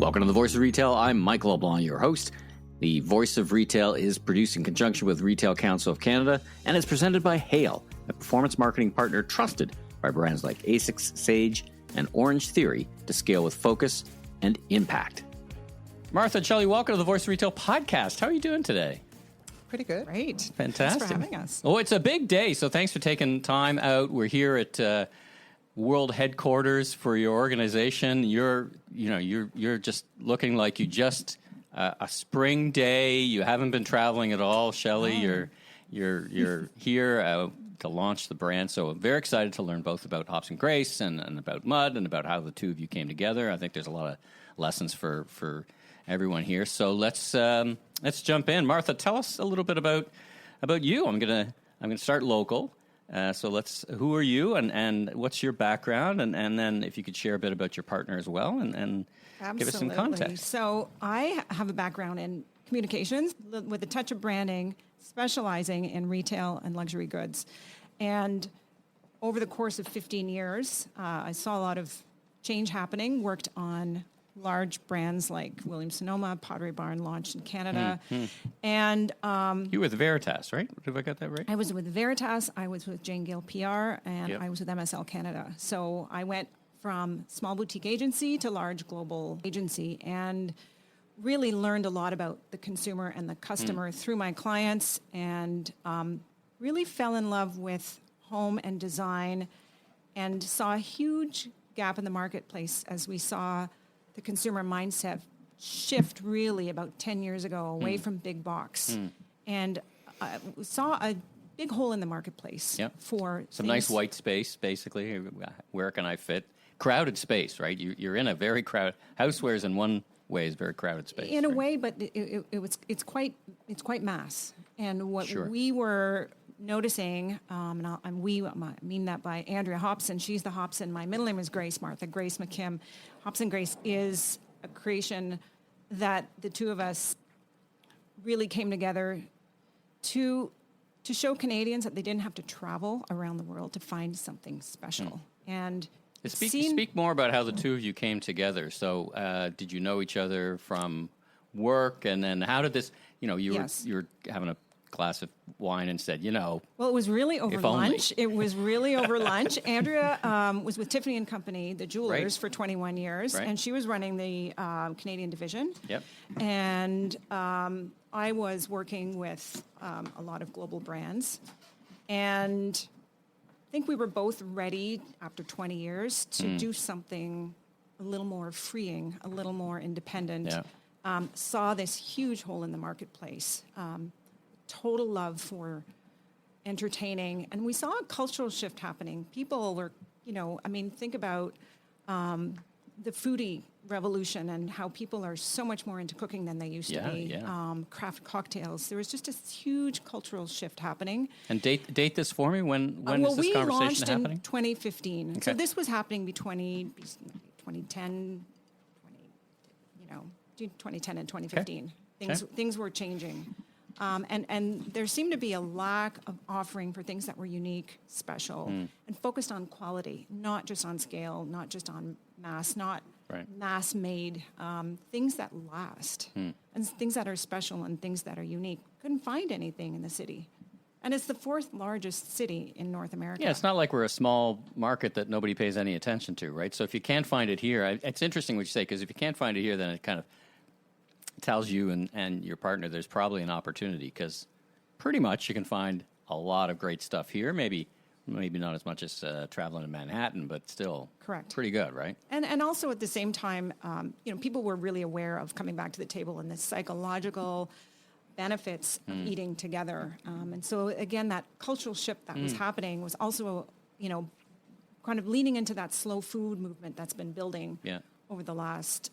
Welcome to the Voice of Retail. I'm Michael LeBlanc, your host. The Voice of Retail is produced in conjunction with Retail Council of Canada, and it's presented by Hale, a performance marketing partner trusted by brands like ASICS, Sage, and Orange Theory to scale with focus and impact. Martha and Shelley, welcome to the Voice of Retail podcast. How are you doing today? Pretty good. Great. Fantastic. Thanks for having us. Oh, it's a big day, so thanks for taking time out. We're here at world headquarters for your organization. You're just looking like you just a spring day. You haven't been traveling at all, Shelley. Oh. You're here to launch the brand. So I'm very excited to learn both about Hopson Grace and about Mud and about how the two of you came together. I think there's a lot of lessons for everyone here. So let's jump in. Martha, tell us a little bit about you. I'm gonna start local. Who are you and what's your background? And then if you could share a bit about your partner as well and give us some context. So I have a background in communications with a touch of branding, specializing in retail and luxury goods. And over the course of 15 years, I saw a lot of change happening, worked on large brands like Williams-Sonoma, Pottery Barn launched in Canada. And you were with Veritas, right? Have I got that right? I was with Veritas, I was with Jane Gale PR, and I was with MSL Canada. So I went from small boutique agency to large global agency and really learned a lot about the consumer and the customer through my clients, and really fell in love with home and design and saw a huge gap in the marketplace as we saw the consumer mindset shift really about 10 years ago away from big box. And saw a big hole in the marketplace for some nice white space, basically. Where can I fit? Crowded space, right? You're in a very crowded, housewares in one way is very crowded space. In a way, but it's quite mass. And what we were noticing, I mean that by Andrea Hopson. She's the Hopson. My middle name is Grace, Martha Grace McKimm. Hopson Grace is a creation that the two of us really came together to show Canadians that they didn't have to travel around the world to find something special. And speak more about how the two of you came together. So did you know each other from work, and then how did this? You were having a glass of wine and said, well, it was really over lunch. It was really over lunch. Andrea was with Tiffany & Company, the jewelers, for 21 years, and she was running the Canadian division. Yep. And I was working with a lot of global brands, and I think we were both ready after 20 years to do something a little more freeing, a little more independent. Yeah. Saw this huge hole in the marketplace. Total love for entertaining. And we saw a cultural shift happening. People were, think about the foodie revolution and how people are so much more into cooking than they used to be. Yeah. Craft cocktails. There was just a huge cultural shift happening. And date this for me. When is this conversation happening? We launched in 2015. Okay. So this was happening between 2010 and 2015. Okay. Things were changing. And there seemed to be a lack of offering for things that were unique, special, and focused on quality, not just on scale, not just on mass, not mass-made, things that last, and things that are special and things that are unique. Couldn't find anything in the city. And it's the fourth largest city in North America. Yeah, it's not like we're a small market that nobody pays any attention to, right? So if you can't find it here, it's interesting what you say, because if you can't find it here, then it kind of tells you and your partner there's probably an opportunity, because pretty much you can find a lot of great stuff here. Maybe not as much as traveling in Manhattan, but still pretty good, right? And also at the same time, people were really aware of coming back to the table and the psychological benefits of eating together. And so again, that cultural shift that was happening was also, kind of leaning into that slow food movement that's been building over the last,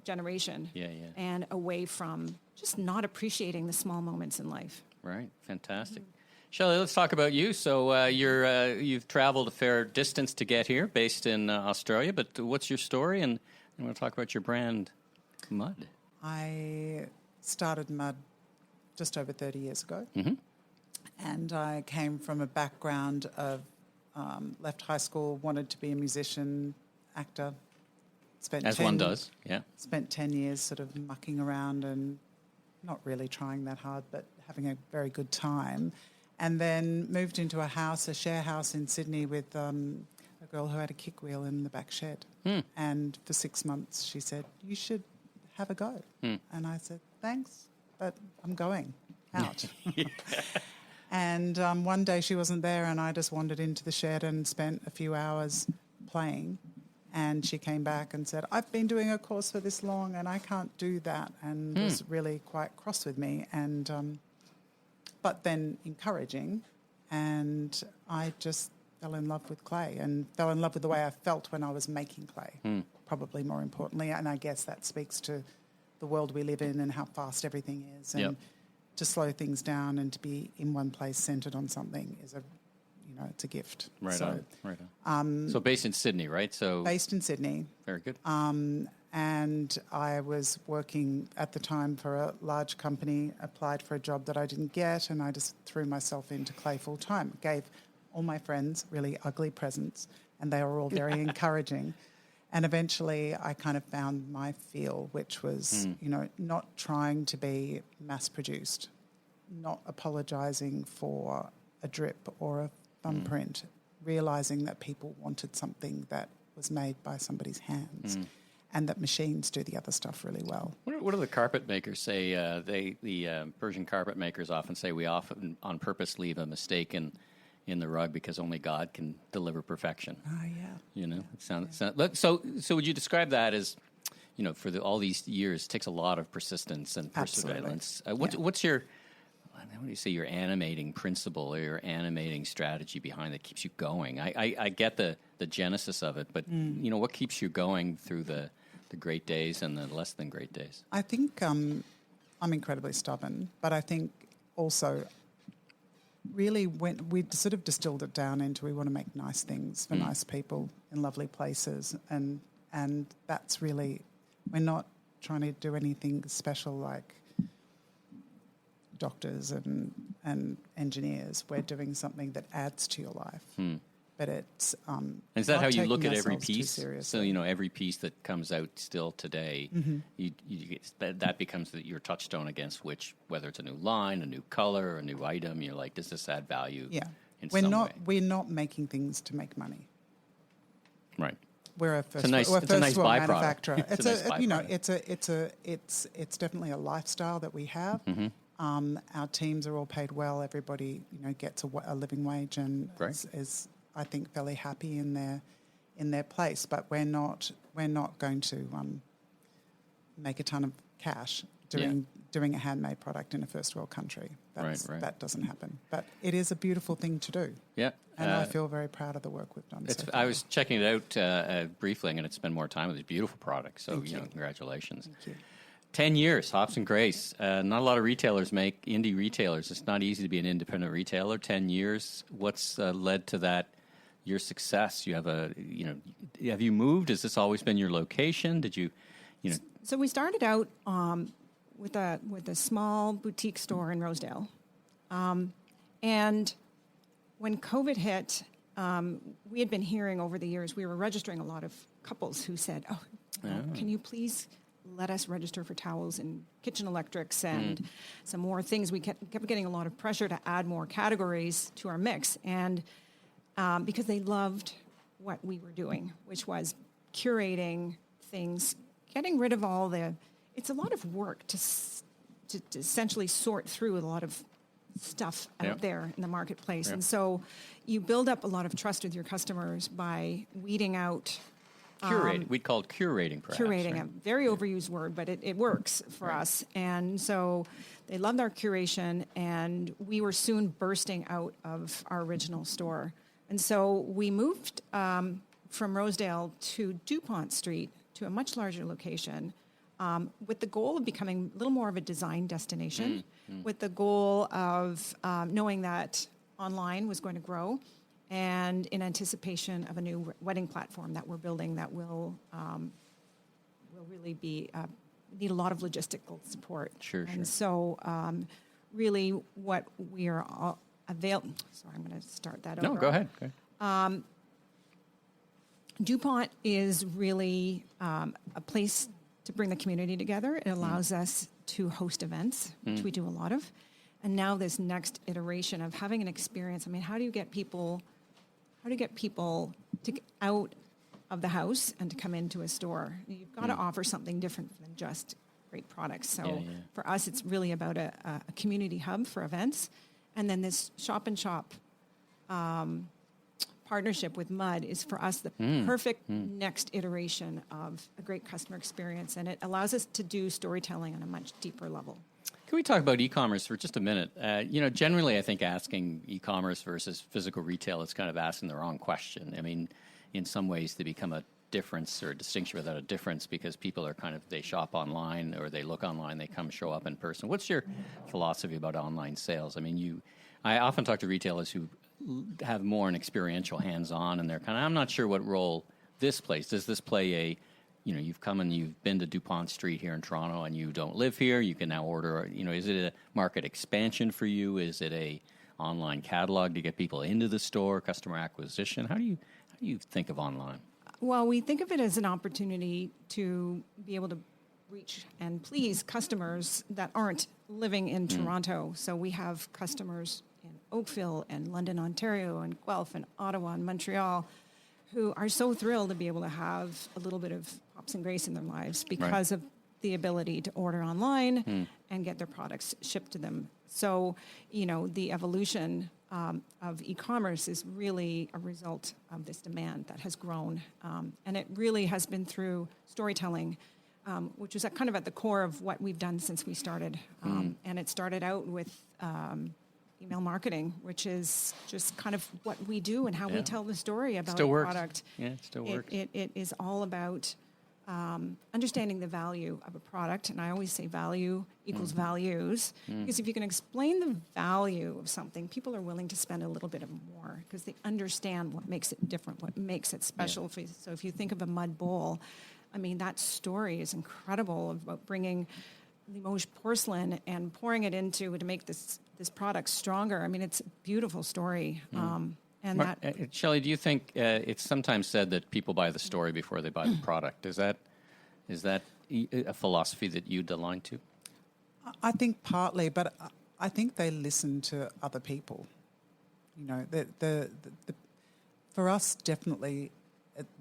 generation. And away from just not appreciating the small moments in life. Right. Fantastic. Shelley, let's talk about you. So you've traveled a fair distance to get here, based in Australia, but what's your story? And I want to talk about your brand, Mud. I started Mud just over 30 years ago. And I came from a background of left high school, wanted to be a musician, actor, spent As 10 one does, yeah. Spent 10 years sort of mucking around and not really trying that hard, but having a very good time. And then moved into a share house in Sydney with a girl who had a kick wheel in the back shed. And for 6 months she said, you should have a go. And I said, thanks, but I'm going out. And one day she wasn't there and I just wandered into the shed and spent a few hours playing. And she came back and said, I've been doing a course for this long and I can't do that, and was really quite cross with me. And but then encouraging, and I just fell in love with clay and fell in love with the way I felt when I was making clay, probably more importantly. And I guess that speaks to the world we live in and how fast everything is. And to slow things down and to be in one place centred on something is it's a gift. Right on. So based in Sydney, right? So based in Sydney. Very good. And I was working at the time for a large company, applied for a job that I didn't get, and I just threw myself into clay full time. Gave all my friends really ugly presents, and they were all very encouraging. And eventually I kind of found my feel, which was, not trying to be mass-produced, not apologising for a drip or a thumbprint, realising that people wanted something that was made by somebody's hands and that machines do the other stuff really well. What do the carpet makers say? The Persian carpet makers often say we often on purpose leave a mistake in the rug because only God can deliver perfection. Oh, yeah. It sounds. So would you describe that as, for all these years, it takes a lot of persistence and perseverance. What's your, what do you say, your animating principle or your animating strategy behind that keeps you going? I get the genesis of it, but what keeps you going through the great days and the less than great days? I think I'm incredibly stubborn, but I think also really when we sort of distilled it down into we want to make nice things for nice people in lovely places, and that's really, we're not trying to do anything special like doctors and engineers. We're doing something that adds to your life. But it's is that how you look at every ourselves too piece? seriously. So every piece that comes out still today, that becomes your touchstone against which, whether it's a new line, a new color, a new item. You're like, does this add value? Yeah, in we're some not way? we're not making things to make money. Right. We're a first nice world byproduct. manufacturer. It's a nice byproduct. It's definitely a lifestyle that we have. Our teams are all paid well. Everybody gets a living wage and is I think fairly happy in their place. But we're not going to make a ton of cash doing a handmade product in a first world country. That doesn't happen. But it is a beautiful thing to do. Yeah. And I feel very proud of the work we've done. I was checking it out briefly, and going to spend more time with these beautiful products. So, congratulations. Thank you. 10 years, Hopson Grace. Not a lot of retailers make indie retailers. It's not easy to be an independent retailer. 10 years. What's led to that? Your success. You have have you moved? Has this always been your location? Did you? So we started out with a small boutique store in Rosedale, and when COVID hit, we had been hearing over the years, we were registering a lot of couples who said, can you please let us register for towels and kitchen electrics and some more things. We kept getting a lot of pressure to add more categories to our mix, and because they loved what we were doing, which was curating things, getting rid of all the... It's a lot of work to essentially sort through a lot of stuff out there in the marketplace. And so you build up a lot of trust with your customers by weeding out... We'd call it curating, perhaps. Curating, right? a very overused word, but it works for us. And so they loved our curation, and we were soon bursting out of our original store. And so we moved from Rosedale to DuPont Street, to a much larger location, with the goal of becoming a little more of a design destination, with the goal of knowing that online was going to grow, and in anticipation of a new wedding platform that we're building that will really be need a lot of logistical support. Sure. And so really what we are Sorry, I'm going to start that over. No, go ahead. DuPont is really a place to bring the community together. It allows us to host events, which we do a lot of. And now this next iteration of having an experience. I mean, how do you get people to get out of the house and to come into a store? You've got to offer something different than just great products. So for us, it's really about a community hub for events. And then this shop and shop partnership with Mud is for us the perfect next iteration of a great customer experience. And it allows us to do storytelling on a much deeper level. Can we talk about e-commerce for just a minute? Generally, I think asking e-commerce versus physical retail is kind of asking the wrong question. I mean, in some ways, they become a difference or a distinction without a difference because people are they shop online or they look online, they come show up in person. What's your philosophy about online sales? I mean, I often talk to retailers who have more an experiential hands-on, and they're I'm not sure what role this plays. Does this play you've come and you've been to DuPont Street here in Toronto and you don't live here, you can now order, is it a market expansion for you? Is it a online catalog to get people into the store, customer acquisition? How do you think of online? Well, we think of it as an opportunity to be able to reach and please customers that aren't living in Toronto. So we have customers in Oakville and London, Ontario, and Guelph and Ottawa and Montreal who are so thrilled to be able to have a little bit of Hopson Grace in their lives because of the ability to order online and get their products shipped to them. So, the evolution of e-commerce is really a result of this demand that has grown. And it really has been through storytelling, which is at the core of what we've done since we started. And it started out with email marketing, which is just kind of what we do and how we tell the story about a product. Yeah, it still works. It is all about understanding the value of a product. And I always say value equals values. Because if you can explain the value of something, people are willing to spend a little bit more because they understand what makes it different, what makes it special. So if you think of a mud bowl, I mean, that story is incredible about bringing Limoges porcelain and pouring it to make this product stronger. I mean, it's a beautiful story. Shelley, do you think it's sometimes said that people buy the story before they buy the product? Is that a philosophy that you'd align to? I think partly, but I think they listen to other people. For us, definitely,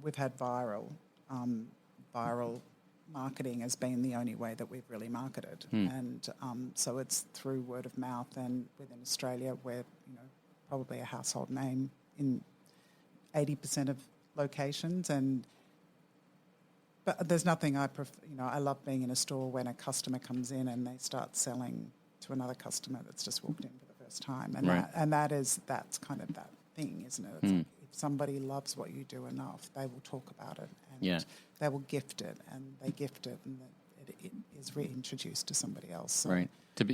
we've had viral marketing has been the only way that we've really marketed. And so it's through word of mouth, and within Australia we're probably a household name in 80% of locations. But there's nothing I prefer. I love being in a store when a customer comes in and they start selling to another customer that's just walked in for the first time. And that's kind of that thing, isn't it? It's like if somebody loves what you do enough, they will talk about it and they will gift it, and they gift it, and it is reintroduced to somebody else. So. Right. To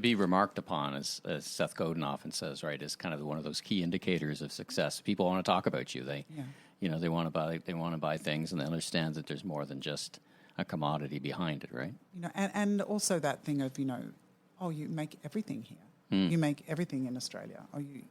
be remarked upon, as Seth Godin often says, right, is kind of one of those key indicators of success. People want to talk about you. They want to buy things, and they understand that there's more than just a commodity behind it, right? And also that thing of you make everything here. You make everything in Australia. Or you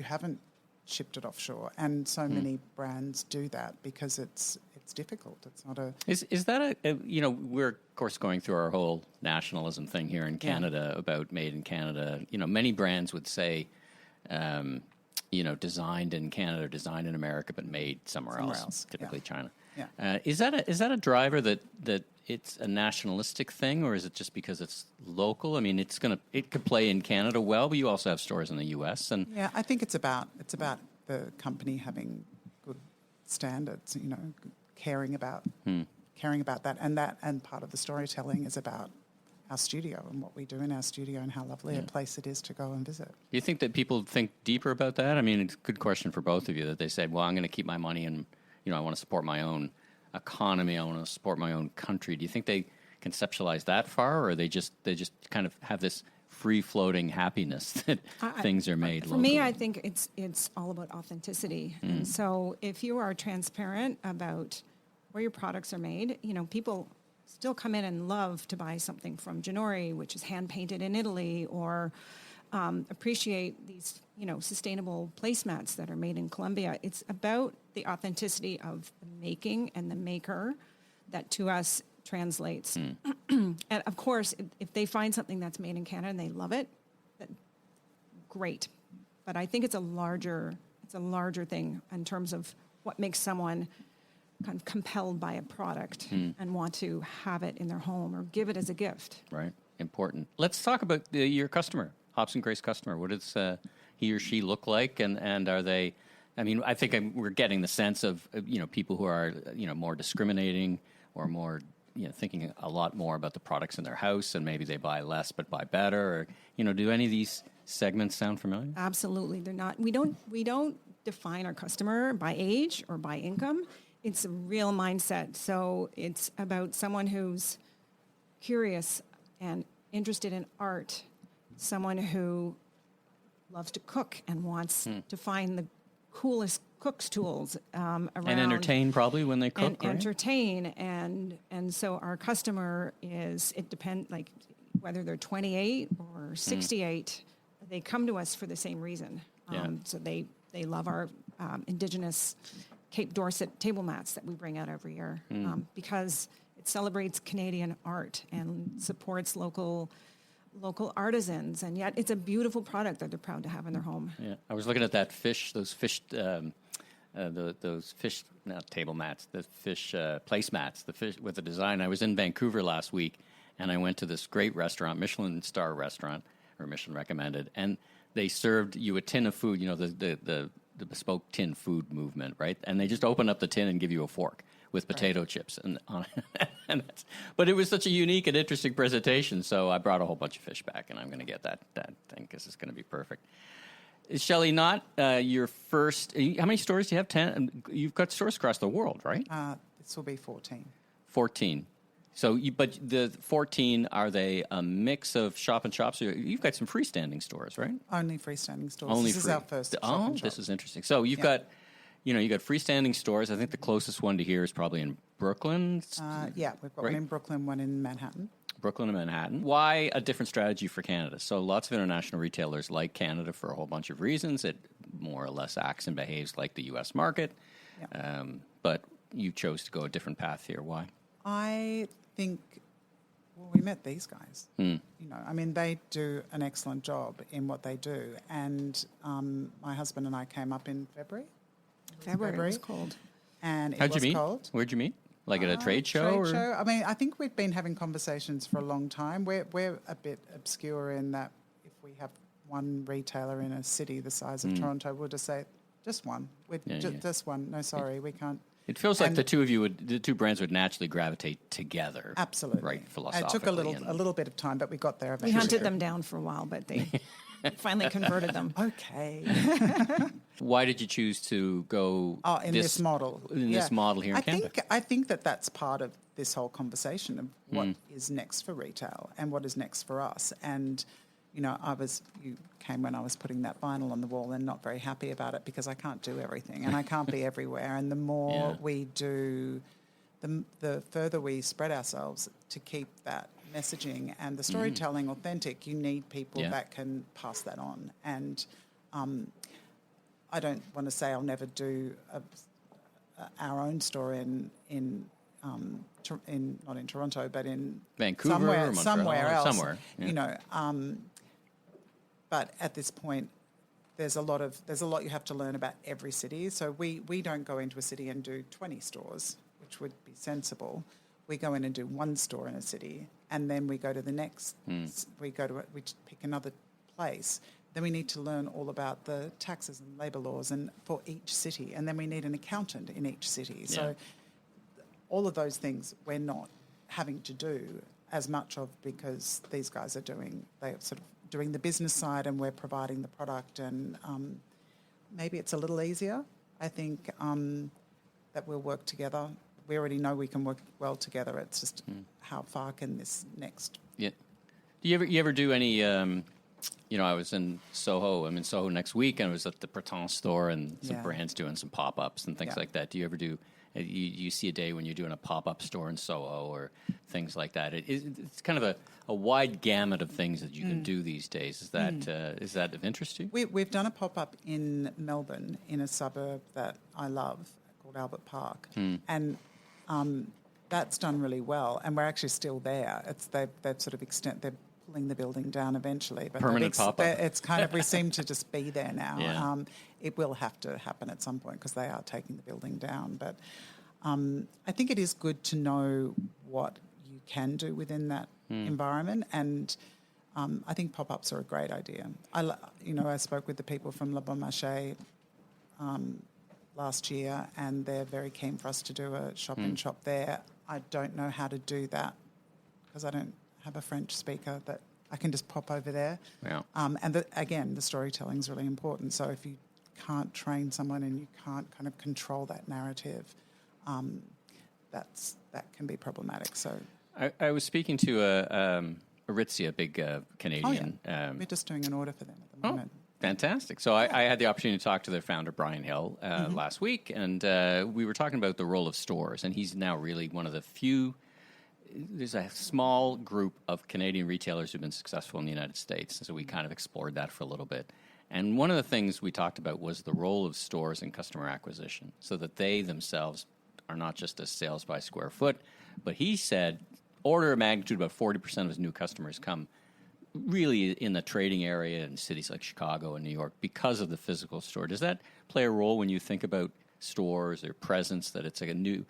haven't shipped it offshore, and so many brands do that because it's difficult. It's not a... Is that we're of course going through our whole nationalism thing here in Canada about made in Canada. Many brands would say, designed in Canada, designed in America, but made somewhere else, typically China. Yeah. Is that a driver that it's a nationalistic thing, or is it just because it's local? I mean, it could play in Canada well, but you also have stores in the U.S. and I think it's about the company having good standards. Caring about that, and part of the storytelling is about our studio and what we do in our studio and how lovely a place it is to go and visit. Do you think that people think deeper about that? I mean, it's a good question for both of you, that they said, well, I'm going to keep my money and I want to support my own economy, I want to support my own country. Do you think they conceptualize that far, or they just kind of have this free-floating happiness that things are made locally? For me, I think it's all about authenticity. And so if you are transparent about where your products are made, people still come in and love to buy something from Ginori, which is hand-painted in Italy, or appreciate these, sustainable placemats that are made in Colombia. It's about the authenticity of the making and the maker that to us translates. And of course, if they find something that's made in Canada and they love it, great. But I think it's a larger thing in terms of what makes someone kind of compelled by a product and want to have it in their home or give it as a gift. Right. Important. Let's talk about your customer, Hopson Grace customer. What does he or she look like? And are they, I mean, I think we're getting the sense of, people who are, more discriminating or more, thinking a lot more about the products in their house, and maybe they buy less but buy better. Or, do any of these segments sound familiar? Absolutely. They're not. We don't define our customer by age or by income. It's a real mindset. So it's about someone who's curious and interested in art, someone who loves to cook and wants to find the coolest cook's tools around. And entertain probably when they cook, and right? entertain. And so our customer it depends, like whether they're 28 or 68, they come to us for the same reason. So they love our Indigenous Cape Dorset table mats that we bring out every year because it celebrates Canadian art and supports local artisans, and yet it's a beautiful product that they're proud to have in their home. Yeah, I was looking at that those fish, not table mats, the fish placemats, the fish with the design. I was in Vancouver last week, and I went to this great restaurant, Michelin star restaurant, or Michelin recommended, and they served you a tin of food, the bespoke tin food movement, right? And they just open up the tin and give you a fork with potato chips and on it. But it was such a unique and interesting presentation, so I brought a whole bunch of fish back, and I'm going to get that thing because it's going to be perfect. Is Shelley not your first? How many stores do you have? 10. You've got stores across the world, right? This will be 14. 14. So, but the 14, are they a mix of shop and shops? You've got some freestanding stores, right? Only freestanding stores. Only this is our first shop and shop. This is interesting. So you've got, you got freestanding stores. I think the closest one to here is probably in Brooklyn. We've got one in Brooklyn, one in Manhattan. Brooklyn and Manhattan. Why a different strategy for Canada? So lots of international retailers like Canada for a whole bunch of reasons. It more or less acts and behaves like the U.S. market. Yeah. But you chose to go a different path here. Why? I think, we met these guys. They do an excellent job in what they do. And my husband and I came up in February. February. It was cold. And How'd you meet? Cold. Where'd you meet? Like at a trade show? Trade show. I think we've been having conversations for a long time. We're a bit obscure in that if we have one retailer in a city the size of Toronto, we'll just say, just one. Just one. No, sorry, we can't. It feels like the two brands would naturally gravitate together. Absolutely. Right, philosophically. It took a little bit of time, but we got there eventually. We hunted them down for a while, but they finally converted them. Okay. Why did you choose to go in this model? This model here in Canada? I think that's part of this whole conversation of what is next for retail and what is next for us. And, you came when I was putting that vinyl on the wall and not very happy about it because I can't do everything and I can't be everywhere. And the more we do, the further we spread ourselves to keep that messaging and the storytelling authentic. You need people that can pass that on. And I don't want to say I'll never do our own store in not in Toronto, but in Vancouver, somewhere else. Somewhere, yeah. But at this point, there's a lot you have to learn about every city. So we don't go into a city and do 20 stores, which would be sensible. We go in and do one store in a city, and then we go to the next. We pick another place. Then we need to learn all about the taxes and labour laws and for each city, and then we need an accountant in each city. Yeah. So all of those things we're not having to do as much of because these guys are doing the business side and we're providing the product, and maybe it's a little easier. I think that we'll work together. We already know we can work well together. It's just how far can this next? Yeah. Do you ever do any I was in Soho. I'm in Soho next week, and I was at the Printemps store, and some Yeah. brands doing some pop-ups and things Yeah. like that. Do you ever do? You see a day when you're doing a pop-up store in Soho or things like that. It's kind of a wide gamut of things that you can do these days. Is that of interest to you? We've done a pop-up in Melbourne in a suburb that I love called Albert Park, and that's done really well. And we're actually still there. They've sort of they're pulling the building down eventually, but Permanent pop-up. it's kind of we seem to just be there now. Yeah. It will have to happen at some point because they are taking the building down. But I think it is good to know what you can do within that environment, and I think pop-ups are a great idea. I spoke with the people from Le Bon Marché last year, and they're very keen for us to do a shop-in-shop there. I don't know how to do that because I don't have a French speaker that I can just pop over there. Yeah. And again, the storytelling is really important. So if you can't train someone and you can't kind of control that narrative, that can be problematic. So I was speaking to Aritzia, a big Canadian. we're just doing an order for them at the moment. Fantastic. So I had the opportunity to talk to their founder, Brian Hill, last week, and we were talking about the role of stores, and he's now really one of the few. There's a small group of Canadian retailers who've been successful in the United States, so we kind of explored that for a little bit. And one of the things we talked about was the role of stores in customer acquisition, so that they themselves are not just a sales by square foot, but he said order of magnitude about 40% of his new customers come really in the trading area in cities like Chicago and New York because of the physical store. Does that play a role when you think about stores or presence, that it's like a new,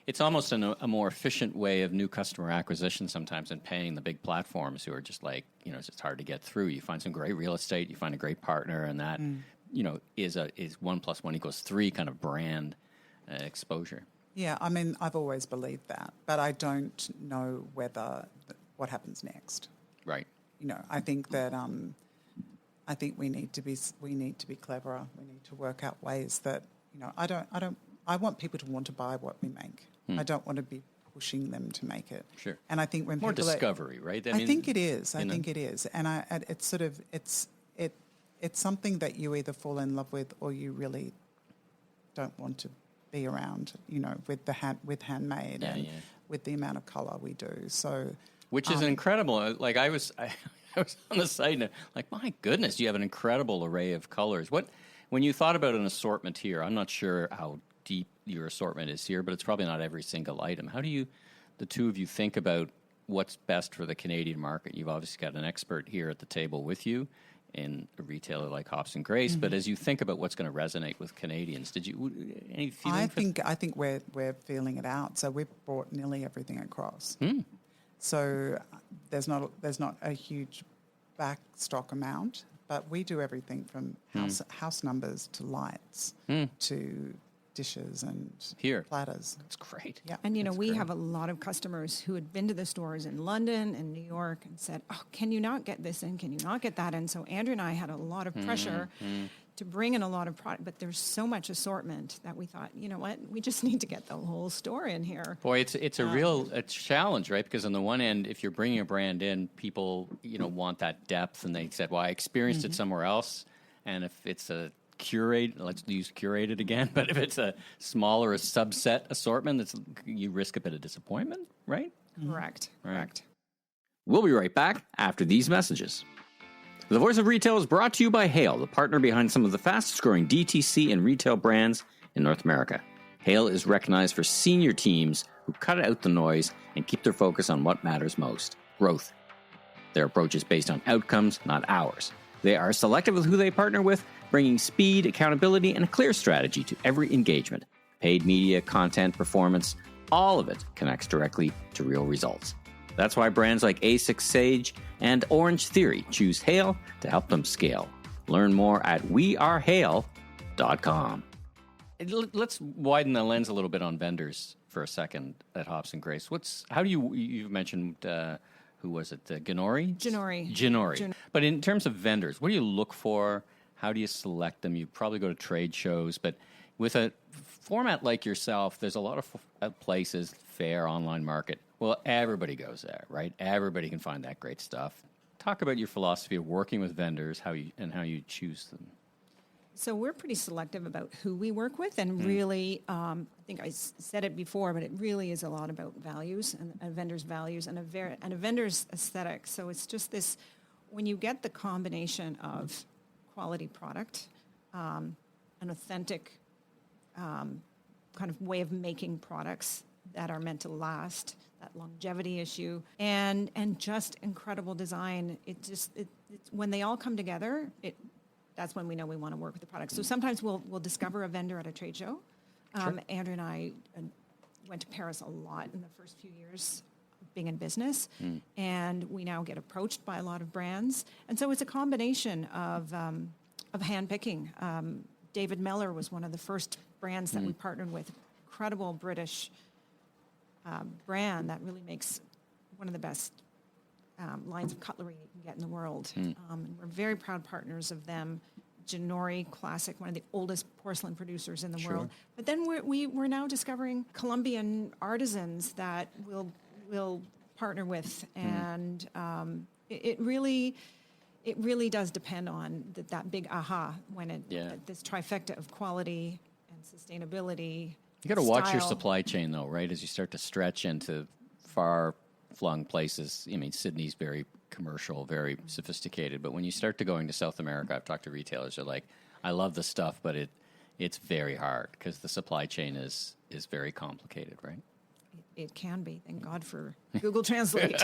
it's almost a more efficient way of new customer acquisition sometimes than paying the big platforms who are just like, it's just hard to get through. You find some great real estate, you find a great partner, and that, is 1 + 1 = 3 kind of brand exposure. Yeah, I mean, I've always believed that, but I don't know what happens next. Right. I think that I think we need to be cleverer. We need to work out ways that I want people to want to buy what we make. I don't want to be pushing them to make it. Sure. And I think when more people discovery, right? I think it is. I think it is, and it's sort of it's something that you either fall in love with or you really don't want to be around. With handmade with the amount of colour we do. So, which is incredible. Like I was on the site and like, my goodness, you have an incredible array of colors. When you thought about an assortment here, I'm not sure how deep your assortment is here, but it's probably not every single item. How do the two of you think about what's best for the Canadian market? You've obviously got an expert here at the table with you in a retailer like Hopson Grace, but as you think about what's going to resonate with Canadians, did you any feeling? I think we're feeling it out. So we've brought nearly everything across. So there's not a huge back stock amount, but we do everything from house numbers to lights to dishes and platters. That's great. Yeah. And, we have a lot of customers who had been to the stores in London and New York and said, oh, can you not get this in? Can you not get that in? So Andrea and I had a lot of pressure to bring in a lot of product, but there's so much assortment that we thought, you know what, we just need to get the whole store in here. Boy, it's a real challenge, right? Because on the one end, if you're bringing a brand in, people, want that depth, and they said, well, I experienced it somewhere else, and if it's a let's use curated again, but if it's a smaller, a subset assortment, you risk a bit of disappointment, right? Correct. We'll be right back after these messages. The Voice of Retail is brought to you by Hale, the partner behind some of the fastest growing DTC and retail brands in North America. Hale is recognized for senior teams who cut out the noise and keep their focus on what matters most: growth. Their approach is based on outcomes, not hours. They are selective with who they partner with, bringing speed, accountability, and a clear strategy to every engagement. Paid media, content, performance, all of it connects directly to real results. That's why brands like A6 Sage and Orange Theory choose Hale to help them scale. Learn more at wearehale.com. Let's widen the lens a little bit on vendors for a second at Hopson Grace. You mentioned, who was it, Ginori? Ginori. But in terms of vendors, what do you look for? How do you select them? You probably go to trade shows, but with a format like yourself, there's a lot of places, fair, online market. Well, everybody goes there, right? Everybody can find that great stuff. Talk about your philosophy of working with vendors, how you choose them. So we're pretty selective about who we work with, and really, I think I said it before, but it really is a lot about values and a vendor's values and a vendor's aesthetic. So it's just this, when you get the combination of quality product, an authentic kind of way of making products that are meant to last, that longevity issue, and just incredible design. It's when they all come together, that's when we know we want to work with the product. So sometimes we'll discover a vendor at a trade show. Sure. Andrea and I went to Paris a lot in the first few years of being in business, and we now get approached by a lot of brands. And so it's a combination of handpicking. David Mellor was one of the first brands that we partnered with, incredible British brand that really makes one of the best lines of cutlery you can get in the world. And we're very proud partners of them. Ginori Classic, one of the oldest porcelain producers in the world. But then we're now discovering Colombian artisans that we'll partner with, and it really does depend on that big aha when this trifecta of quality and sustainability. You got to watch your supply chain, though, right? As you start to stretch into far-flung places. I mean, Sydney's very commercial, very sophisticated. But when you start to going to South America, I've talked to retailers. They're like, "I love the stuff, but it's very hard because the supply chain is very complicated, right?" It can be. Thank God for Google Translate.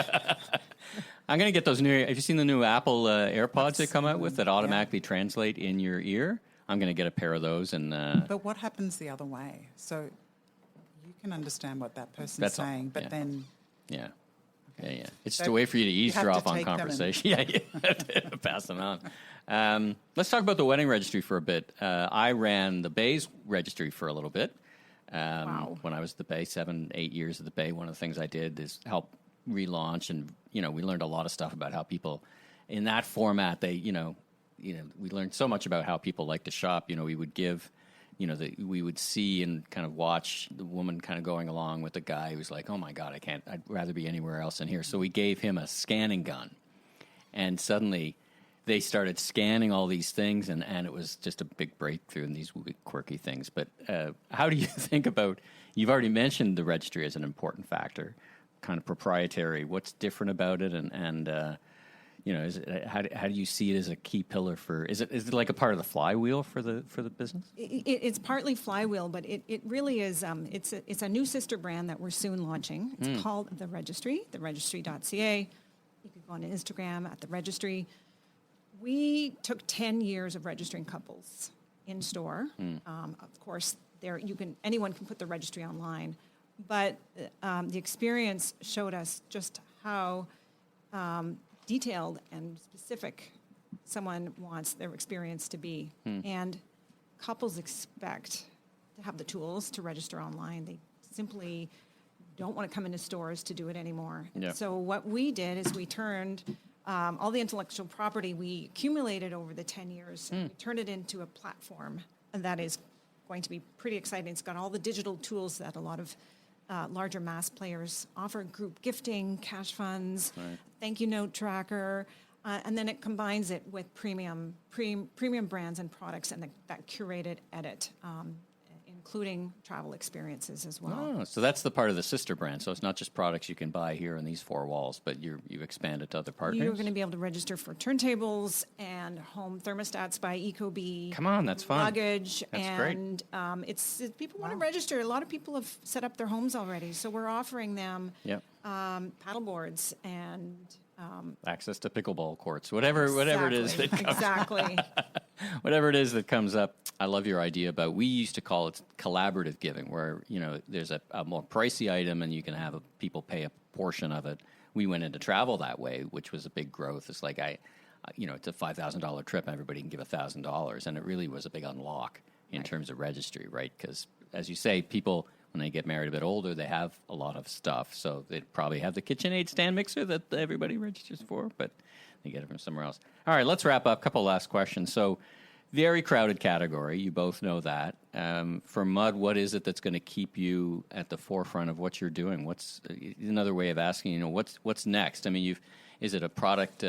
I'm going to get those new. Have you seen the new Apple AirPods they come out with that automatically translate in your ear? I'm going to get a pair of those. And but what happens the other way? So you can understand what that person's saying, but then yeah. It's just a way for you to eavesdrop on conversation. Yeah, you have to pass them on. Let's talk about the wedding registry for a bit. I ran the Bay's registry for a little bit. When I was at the Bay, 7-8 years at the Bay, one of the things I did is help relaunch, and we learned a lot of stuff about how people in that format we learned so much about how people like to shop. We would give, we would see and kind of watch the woman kind of going along with the guy who's like, "Oh my God, I'd rather be anywhere else than here." So we gave him a scanning gun, and suddenly they started scanning all these things, and it was just a big breakthrough in these quirky things. But how do you think about, you've already mentioned the registry as an important factor, kind of proprietary. What's different about it, and how do you see it as a key pillar for? Is it like a part of the flywheel for the business? It's partly flywheel, but it really is. It's a new sister brand that we're soon launching. It's called The Registry, theregistry.ca. You can go on Instagram at The Registry. We took 10 years of registering couples in store. Of course, anyone can put the registry online, but the experience showed us just how detailed and specific someone wants their experience to be. And couples expect to have the tools to register online. They simply don't want to come into stores to do it anymore. Yeah. So what we did is we turned all the intellectual property we accumulated over the 10 years, and we turned it into a platform that is going to be pretty exciting. It's got all the digital tools that a lot of larger mass players offer: group gifting, cash funds, thank you note tracker, and then it combines it with premium brands and products and that curated edit, including travel experiences as well. Oh, so that's the part of the sister brand. So it's not just products you can buy here in these four walls, but you expand it to other partners? You're going to be able to register for turntables and home thermostats by Ecobee. Come on, that's fun. Luggage. That's great. People want to register. A lot of people have set up their homes already. So we're offering them paddle boards and access to pickleball courts, whatever it is that comes exactly. Whatever it is that comes up. I love your idea about, we used to call it collaborative giving, where there's a more pricey item and you can have people pay a portion of it. We went into travel that way, which was a big growth. It's like it's a $5,000 trip, everybody can give $1,000, and it really was a big unlock in terms of registry, right? Because as you say, people, when they get married a bit older, they have a lot of stuff, so they probably have the KitchenAid stand mixer that everybody registers for, but they get it from somewhere else. All right, let's wrap up. A couple last questions. So very crowded category. You both know that. For Mud, what is it that's going to keep you at the forefront of what you're doing? What's another way of asking? What's next? I mean, is it a product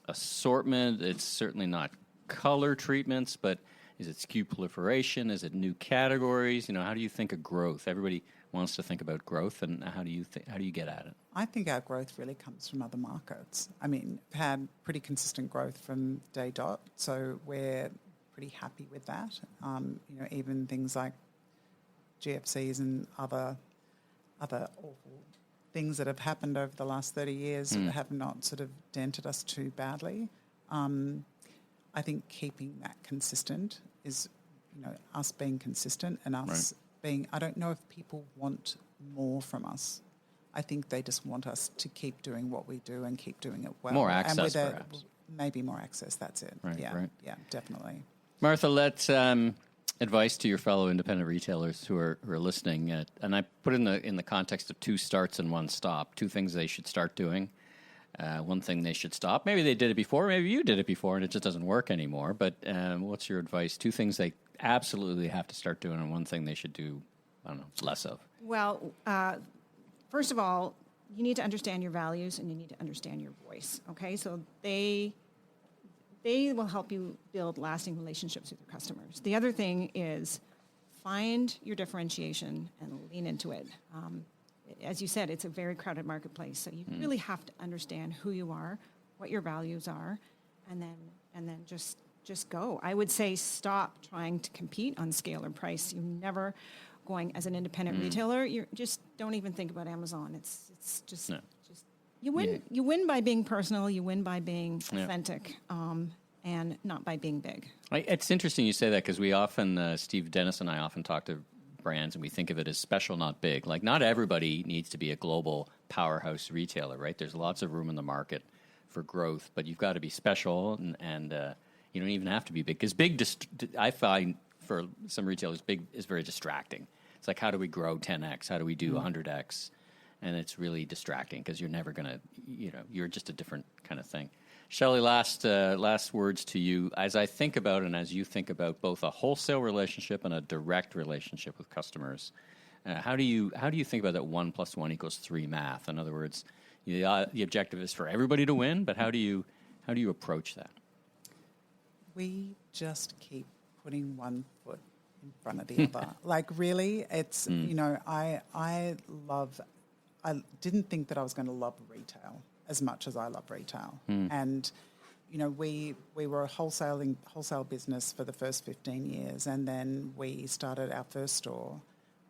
assortment? It's certainly not color treatments, but is it SKU proliferation? Is it new categories? How do you think of growth? Everybody wants to think about growth, and how do you get at it? I think our growth really comes from other markets. I mean, we've had pretty consistent growth from day dot, so we're pretty happy with that. Even things like GFCs and other awful things that have happened over the last 30 years have not sort of dented us too badly. I think keeping that consistent is, us being consistent and us being, I don't know if people want more from us. I think they just want us to keep doing what we do and keep doing it well. More access, and with perhaps. Maybe more access, that's it. Right, yeah, right. Yeah, definitely. Martha, let's advice to your fellow independent retailers who are listening. And I put in the context of 2 starts and 1 stop, 2 things they should start doing. 1 thing they should stop. Maybe they did it before. Maybe you did it before and it just doesn't work anymore. But what's your advice? 2 things they absolutely have to start doing and 1 thing they should do, I don't know, less of. Well, first of all, you need to understand your values and you need to understand your voice, okay? So they will help you build lasting relationships with your customers. The other thing is find your differentiation and lean into it. As you said, it's a very crowded marketplace, so you really have to understand who you are, what your values are, and then just go. I would say stop trying to compete on scale or price. You never going as an independent retailer. You just don't even think about Amazon. It's just you win. Yeah. You win by being personal. You win by being authentic, and not by being big. It's interesting you say that because we often, Steve Dennis and I often talk to brands and we think of it as special, not big. Like not everybody needs to be a global powerhouse retailer, right? There's lots of room in the market for growth, but you've got to be special and you don't even have to be big. Because big, I find for some retailers, big is very distracting. It's like, how do we grow 10x? How do we do 100x? And it's really distracting because you're never going to, you're just a different kind of thing. Shelley, last words to you. As I think about and as you think about both a wholesale relationship and a direct relationship with customers, how do you think about that 1 + 1 = 3 math? In other words, the objective is for everybody to win, but how do you approach that? We just keep putting one foot in front of the other. Like really, it's I didn't think that I was going to love retail as much as I love retail. And, we were a wholesale business for the first 15 years, and then we started our first store,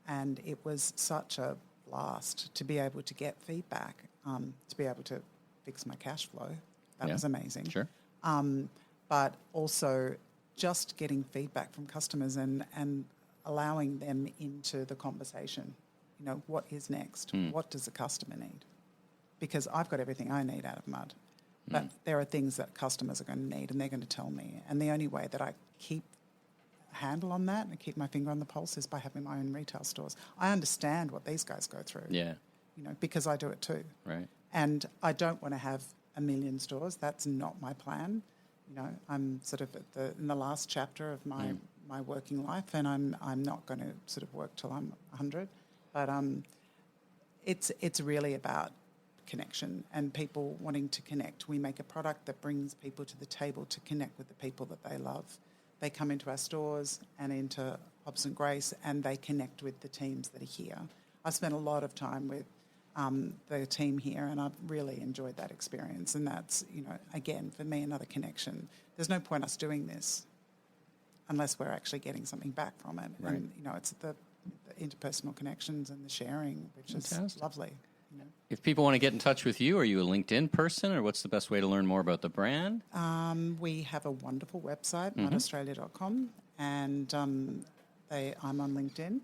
and it was such a blast to be able to get feedback, to be able to fix my cash flow. That was amazing. Sure. But also just getting feedback from customers and allowing them into the conversation. What is next? What does the customer need? Because I've got everything I need out of Mud. But there are things that customers are going to need and they're going to tell me. And the only way that I keep a handle on that and keep my finger on the pulse is by having my own retail stores. I understand what these guys go through. Yeah. Because I do it too. Right. And I don't want to have 1 million stores. That's not my plan. I'm sort of in the last chapter of my working life, and I'm not going to sort of work till I'm 100. But it's really about connection and people wanting to connect. We make a product that brings people to the table to connect with the people that they love. They come into our stores and into Hopson Grace, and they connect with the teams that are here. I spent a lot of time with the team here, and I've really enjoyed that experience. And that's, again, for me, another connection. There's no point us doing this unless we're actually getting something back from it. Right. And, it's the interpersonal connections and the sharing, which is lovely. If people want to get in touch with you, are you a LinkedIn person, or what's the best way to learn more about the brand? We have a wonderful website, mudaustralia.com, and I'm on LinkedIn.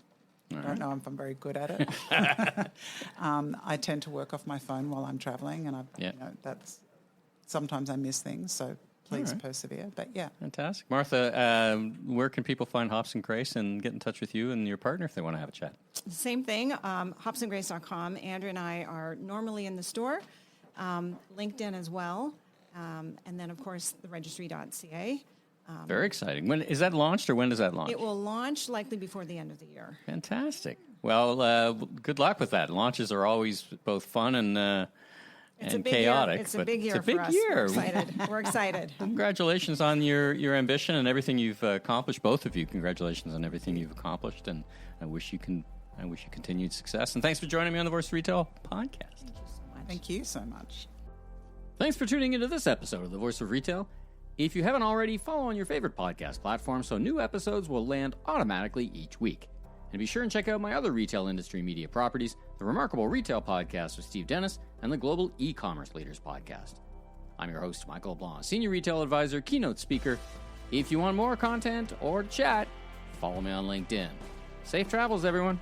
I don't know if I'm very good at it. I tend to work off my phone while I'm traveling, and that's sometimes I miss things. So please persevere. But yeah, fantastic, Martha. Where can people find Hopson Grace and get in touch with you and your partner if they want to have a chat? Same thing. HopsonGrace.com. Andrea and I are normally in the store, LinkedIn as well, and then of course the registry.ca. Very exciting. When is that launched, or when does that launch? It will launch likely before the end of the year. Fantastic. Well, good luck with that. Launches are always both fun and chaotic. It's a big year It's a big for us. year. We're excited. We're excited. Congratulations on your ambition and everything you've accomplished. Both of you, congratulations on everything you've accomplished, and I wish you continued success. And thanks for joining me on the Voice of Retail podcast. Thank you so much. Thanks for tuning into this episode of The Voice of Retail. If you haven't already, follow on your favorite podcast platform so new episodes will land automatically each week. And be sure and check out my other retail industry media properties, the Remarkable Retail Podcast with Steve Dennis and the Global E-Commerce Leaders Podcast. I'm your host, Michael LeBlanc, Senior Retail Advisor, Keynote Speaker. If you want more content or chat, follow me on LinkedIn. Safe travels, everyone.